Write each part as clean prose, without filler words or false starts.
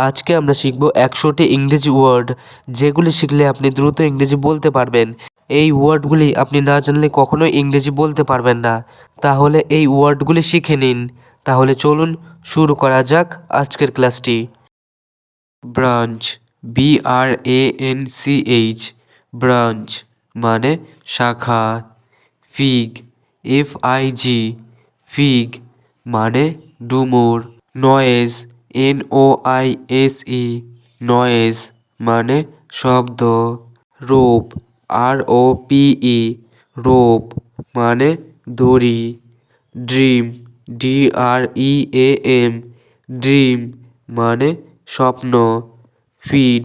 আজকে আমরা শিখব 100টি ইংরেজি ওয়ার্ড, যেগুলি শিখলে আপনি দ্রুত ইংরেজি বলতে পারবেন। এই ওয়ার্ডগুলি আপনি না জানলে কখনোই ইংরেজি বলতে পারবেন না। তাহলে এই ওয়ার্ডগুলি শিখে নিন। তাহলে চলুন শুরু করা যাক আজকের ক্লাসটি। ব্রাঞ্চ, BRANCH, ব্রাঞ্চ মানে শাখা। ফিগ, FIG, ফিগ মানে ডুমুর। নয়েজ, NOISE, নয়েজ মানে শব্দ। রোপ, ROPE, রোপ মানে দড়ি। ড্রিম, DREAM, ড্রিম মানে স্বপ্ন। ফিড,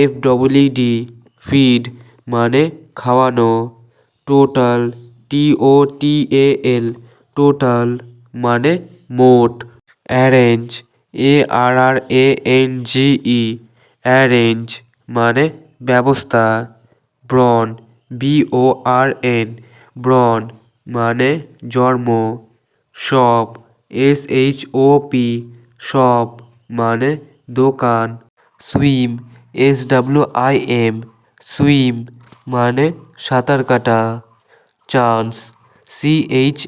FEED, ফিড মানে খাওয়ানো। টোটাল, TOTAL, টোটাল মানে মোট। অ্যারেঞ্জ, ARRANGE, অ্যারেঞ্জ মানে ব্যবস্থা। ব্রন, BORN, ব্রন মানে জন্ম। শপ, SHOP, শপ মানে দোকান। সুইম, SWIM, সুইম মানে সাঁতার কাটা। চান্স, CHANCE,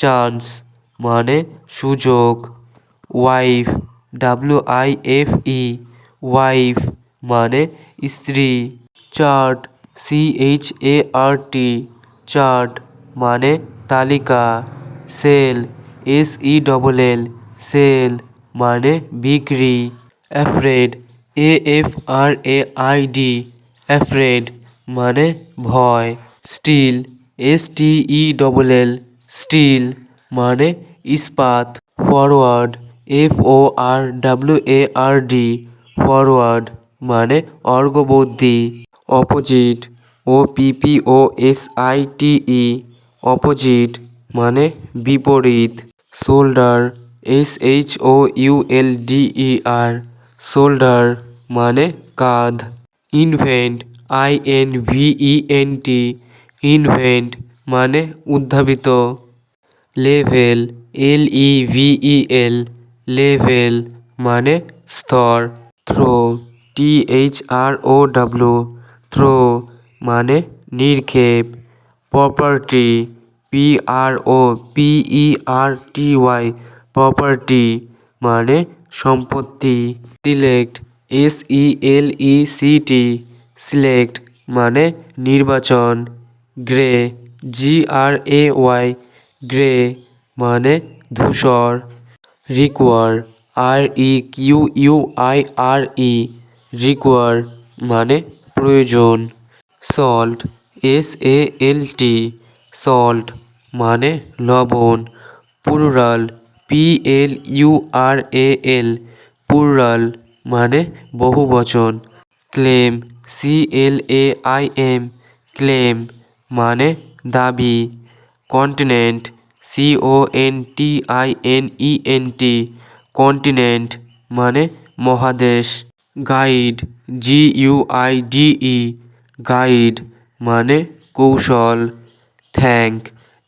চান্স মানে সুযোগ। ওয়াইফ, WIFE, ওয়াইফ মানে স্ত্রী। চার্ট, CHART, চার্ট মানে তালিকা। সেল, SELL, সেল মানে বিক্রি। অ্যাফ্রেড, AFRAID, অ্যাফ্রেড মানে ভয়। স্টিল, STELL, স্টিল মানে ইস্পাত। ফরওয়ার্ড, FORWARD, ফরওয়ার্ড মানে অগ্রবর্তী। অপোজিট, OPPOSITE, অপোজিট মানে বিপরীত। শোল্ডার, SHOULDER, শোল্ডার মানে কাঁধ। ইনভেন্ট, INVENT, ইনভেন্ট মানে উদ্ভাবিত। লেভেল, LEVEL, লেভেল মানে স্তর। থ্রো, THROW, থ্রো মানে নিক্ষেপ। প্রপার্টি, PROPERTY, প্রপার্টি মানে সম্পত্তি। সিলেক্ট, SELECT, সিলেক্ট মানে নির্বাচন। গ্রে, GRAY, গ্রে মানে ধূসর। রিকোয়ার, REQUIRE, রিকোয়ার মানে প্রয়োজন। সল্ট, SALT, সল্ট মানে লবণ। প্লুরাল, PLURAL, প্লুরাল মানে বহুবচন। ক্লেম, CLAIM, ক্লেম মানে দাবি। কন্টিনেন্ট, CONTINENT, কন্টিনেন্ট মানে মহাদেশ। গাইড, GUIDE, গাইড মানে কৌশল। থ্যাঙ্ক,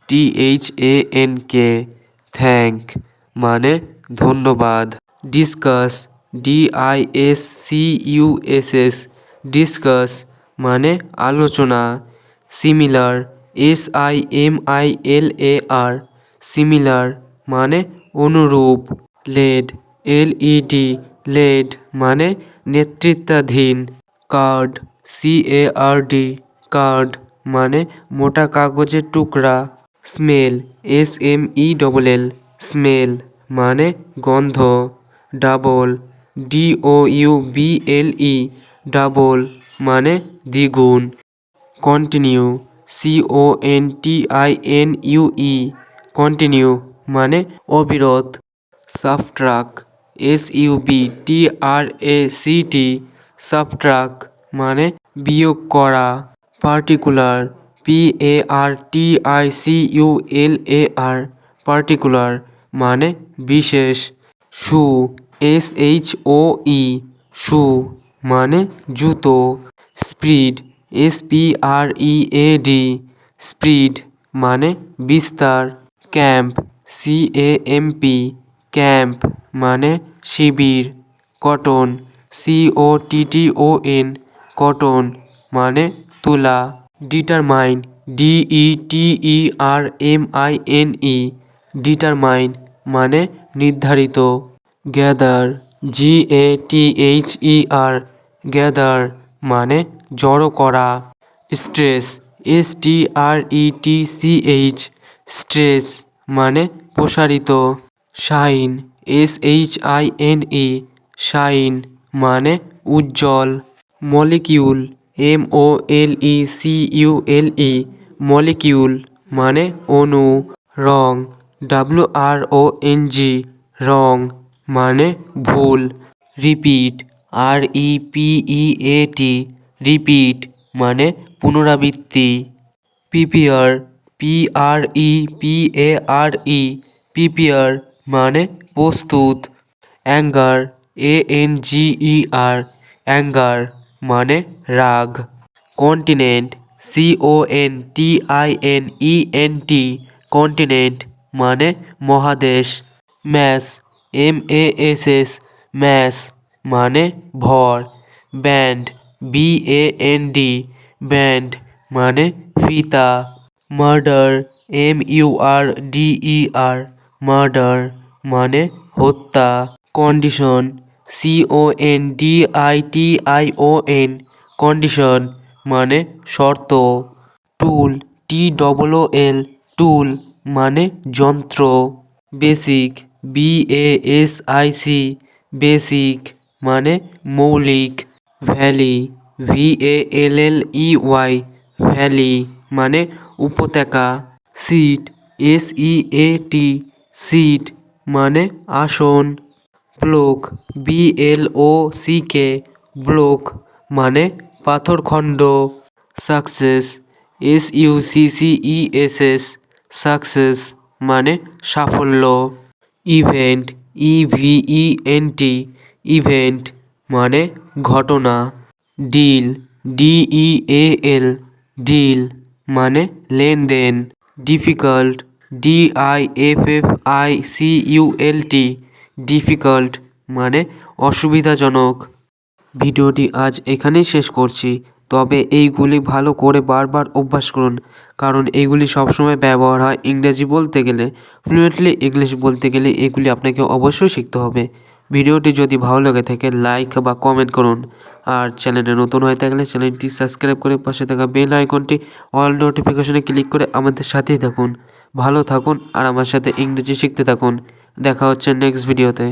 THANK, থ্যাঙ্ক মানে ধন্যবাদ। ডিসকাস, DISCUSS, ডিসকাস মানে আলোচনা। সিমিলার, SIMILAR, সিমিলার মানে অনুরূপ। লেড, LED, লেড মানে নেতৃত্বাধীন। কার্ড, CARD, কার্ড মানে মোটা কাগজের টুকরা। স্মেল, SMELL, স্মেল মানে গন্ধ। ডাবল, DOUBLE, ডাবল মানে দ্বিগুণ। কন্টিনিউ, CONTINUE, কন্টিনিউ মানে অবিরত। সাবট্রাক্ট, SUBTRACT, সাবট্রাক্ট মানে বিয়োগ করা। পার্টিকুলার, PARTICULAR, পার্টিকুলার মানে বিশেষ। শু, SHOE, শু মানে জুতো। স্প্রিড, SPREAD, স্প্রিড মানে বিস্তার। ক্যাম্প, CAMP, ক্যাম্প মানে শিবির। কটন, COTTON, কটন মানে তুলা। ডিটারমাইন, DETERMINE, ডিটারমাইন মানে নির্ধারিত। গ্যাদার, GATHER, গ্যাদার মানে জড়ো করা। স্ট্রেস, STRETCH, স্ট্রেস মানে প্রসারিত। শাইন, SHINE, শাইন মানে উজ্জ্বল। মলিকিউল, MOLECULE, মলিকিউল মানে অণু। রং, WRONG, রং মানে ভুল। রিপিট, REPEAT, রিপিট মানে পুনরাবৃত্তি। প্রিপেয়ার, PREPARE, প্রিপেয়ার মানে প্রস্তুত। অ্যাঙ্গার, ANGER, অ্যাঙ্গার মানে রাগ। কন্টিনেন্ট, CONTINENT, কন্টিনেন্ট মানে মহাদেশ। ম্যাস, MASS, ম্যাস মানে ভর। ব্যান্ড, BAND, ব্যান্ড মানে ফিতা। মার্ডার, MURDER, মার্ডার মানে হত্যা। কন্ডিশন, CONDITION, কন্ডিশন মানে শর্ত। টুল, TOOL, টুল মানে যন্ত্র। বেসিক, BASIC, বেসিক মানে মৌলিক। ভ্যালি, VALLEY, ভ্যালি মানে উপত্যকা। সিট, SEAT, সিট মানে আসন। ব্লক, BLOCK, ব্লক মানে পাথরখণ্ড। সাকসেস, SUCCESS, সাকসেস মানে সাফল্য। ইভেন্ট, EVENT, ইভেন্ট মানে ঘটনা। ডিল, DEAL, ডিল মানে লেনদেন। ডিফিকাল্ট, DIFFICULT, ডিফিকাল্ট মানে অসুবিধাজনক। ভিডিওটি আজ এখানেই শেষ করছি, তবে এইগুলি ভালো করে বারবার অভ্যাস করুন, কারণ এইগুলি সবসময় ব্যবহার হয় ইংরেজি বলতে গেলে। ফ্লুয়েন্টলি ইংলিশ বলতে গেলে এগুলি আপনাকে অবশ্যই শিখতে হবে। ভিডিওটি যদি ভালো লেগে থাকে লাইক বা কমেন্ট করুন, আর চ্যানেলে নতুন হয়ে থাকলে চ্যানেলটি সাবস্ক্রাইব করে পাশে থাকা বেল আইকনটি অল নোটিফিকেশনে ক্লিক করে আমাদের সাথেই থাকুন। ভালো থাকুন আর আমার সাথে ইংরেজি শিখতে থাকুন। দেখা হচ্ছে নেক্সট ভিডিওতে।